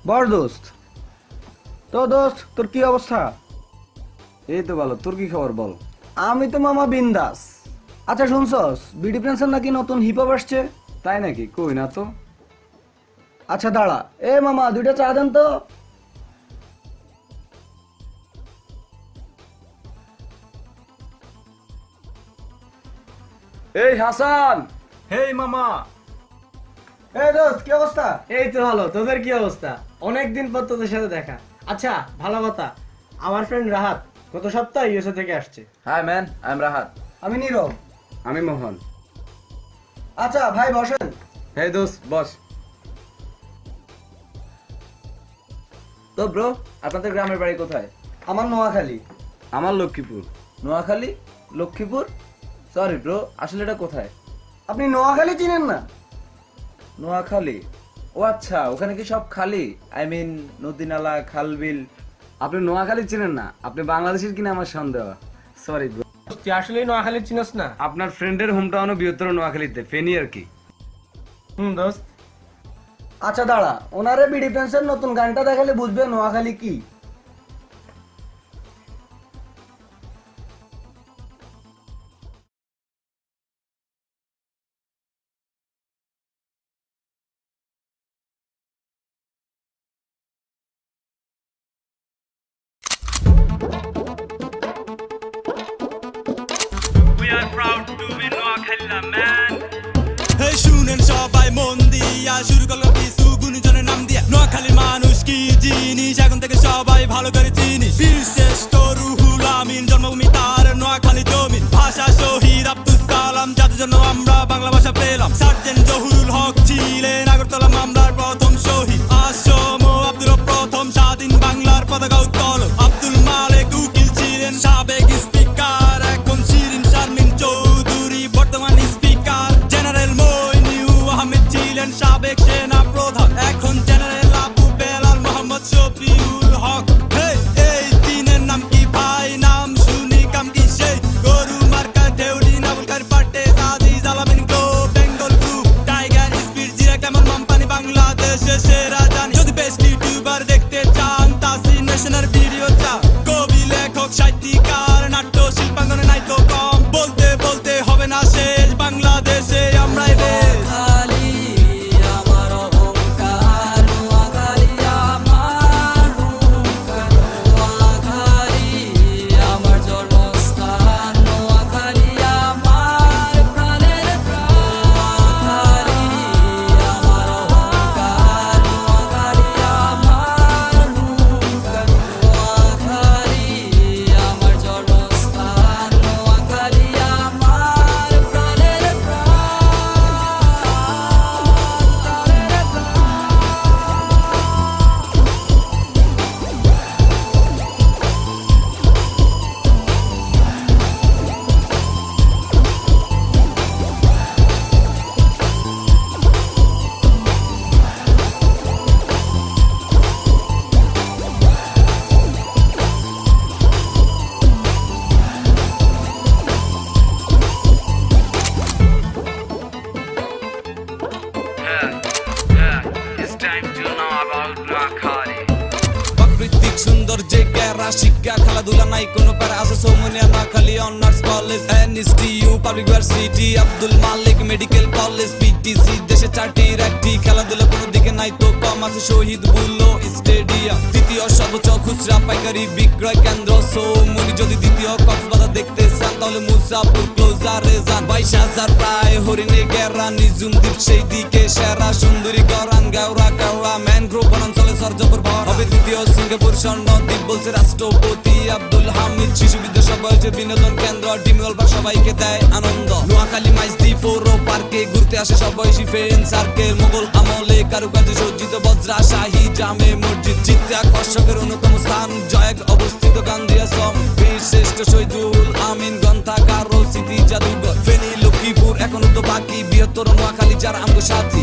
বড় দোস্ত। তো দোস্ত, তোর কি অবস্থা? এই তো ভালো, তোর কি খবর বল? আমি তো মামা বিন্দাস। আচ্ছা শুনছস, বিডি প্রিন্সের নাকি নতুন হিপ হপ আসছে? তাই নাকি? কই না তো। আচ্ছা দাঁড়া, এ মামা দুইটা চা দেন তো। এই হাসান। হেই মামা। এ দোস্ত, কি অবস্থা? এই তো ভালো, তোদের কি অবস্থা? অনেকদিন পর তোদের সাথে দেখা। আচ্ছা ভালো কথা, আমার ফ্রেন্ড রাহাত গত সপ্তাহে ইউএসএ থেকে আসছে। Hi man, I am Rahat. আমি নীরব। আমি মোহন। আচ্ছা ভাই বসেন। হেই দোস্ত, বস। তো ব্রো, আপনাদের গ্রামের বাড়ি কোথায়? আমার নোয়াখালী। আমার লক্ষ্মীপুর। নোয়াখালী? লক্ষ্মীপুর? সরি ব্রো, আসলে এটা কোথায়? আপনি নোয়াখালী চিনেন না? নোয়াখালী? ও আচ্ছা, ওখানে কি সব খালি? আই মিন নদী নালা, খাল বিল। আপনি নোয়াখালী চিনেন না? আপনি বাংলাদেশের কিনা আমার সন্দেহ। Sorry bro. তুই আসলেই নোয়াখালী চিনস না? আপনার ফ্রেন্ডের হোম টাউনও বৃহত্তর নোয়াখালীতে, ফেনী আর কি। দোস্ত। আচ্ছা দাঁড়া, ওনারে বিডি প্রিন্সের নতুন গানটা দেখালে বুঝবে নোয়াখালী কি। এই শুনেন সবাই মন দিয়া, শুরু করলো কিছু গুণীজনের নাম দিয়া। নোয়াখালীর মানুষ কি জিনিস এখন থেকে সবাই ভালো করে চিনি। বীর শ্রেষ্ঠ রুহুল আমিন, জন্মভূমি তার নোয়াখালী জমিন। ভাষা শহীদ আব্দুল সালাম, যাদের জন্য আমরা বাংলা ভাষা পেলাম। সার্জেন্ট জহুরুল হক ছিলেন আগরতলা মামলার প্রথম শহীদ। আসম আব্দুল প্রথম স্বাধীন বাংলার পতাকা উত্তোলন। আব্দুল মালেক উকিল ছিলেন সাবেক স্পিকার, এখন শিরিন শারমিন চৌধুরী বর্তমান স্পিকার। জেনারেল মইনিউ আহমেদ ছিলেন সাবেক সেনা প্রধান, এখন জেনারেল আবু বেলাল মোহাম্মদ শফিউল হক। এই তিনের নাম কি ভাই? নাম শুনি কাম কি সেই? গরু মার্কা ঢেউলি নাবুল খায়ের পাটে আজিজ আলামিন গো বেঙ্গল গ্রুপ। টাইগার স্পিড জিরা কেমন মামপানি বাংলাদেশে সেরা জানি। যদি বেস্ট ইউটিউবার দেখতে চান, তাসি ন্যাশনাল ভিডিও চা। কবি লেখক সাহিত্যিকার নাট্য শিল্পাঙ্গনে নাই তো কম। বলতে বলতে হবে না শেষ, বাংলাদেশে আমরাই বেশ। প্রাকৃতিক সৌন্দর্যে গেরা শিক্ষা খেলাধুলা নাই কোনো প্যারা আছে। সৌমনিয়া Noakhali honours college, NSTU public university, Abdul Malik medical college, PTC. দেশে চারটির একটি, খেলাধুলা কোনো দিকে নাই তো কম আছে। শহীদ বুল্লো স্টেডিয়াম, দ্বিতীয় সর্বোচ্চ খুচরা পাইকারি বিক্রয় কেন্দ্র সৌমনি। যদি দ্বিতীয় কক্সবাজার দেখতে চান তাহলে মুসাফুর ক্লোজারে যান। 22,000 প্রায় হরিণে গেরা, নিজুম দ্বীপ সেই দিকে সেরা। সুন্দরী গরান গাওরা কাওড়া ম্যানগ্রোভ বনাঞ্চলে সরজপুর ভরা হবে দ্বিতীয়। সিঙ্গাপুর স্বর্ণদ্বীপ বলছে রাষ্ট্রপতি আব্দুল হামিদ। শিশু বিদ্যা বয়সে বিনোদন কেন্দ্র, ডিমওয়াল পার্ক সবাইকে দেয় আনন্দ। নোয়াখালী মাইজদি পৌর পার্কে ঘুরতে আসে সব বয়সী ফ্রেন্ড সার্কেল। মোগল আমলে কারুকার্যে সজ্জিত বজ্রা শাহী জামে মসজিদ। চিত্তাকর্ষকের অন্যতম স্থান জয়েক অবস্থিত গান্ধিয়া সম। বীর শ্রেষ্ঠ শহীদুল আমিন গ্রন্থাগার ও স্মৃতি জাদুঘর। ফেনী লক্ষ্মীপুর এখনো তো বাকি, বৃহত্তর নোয়াখালী যার আমগো সাথী।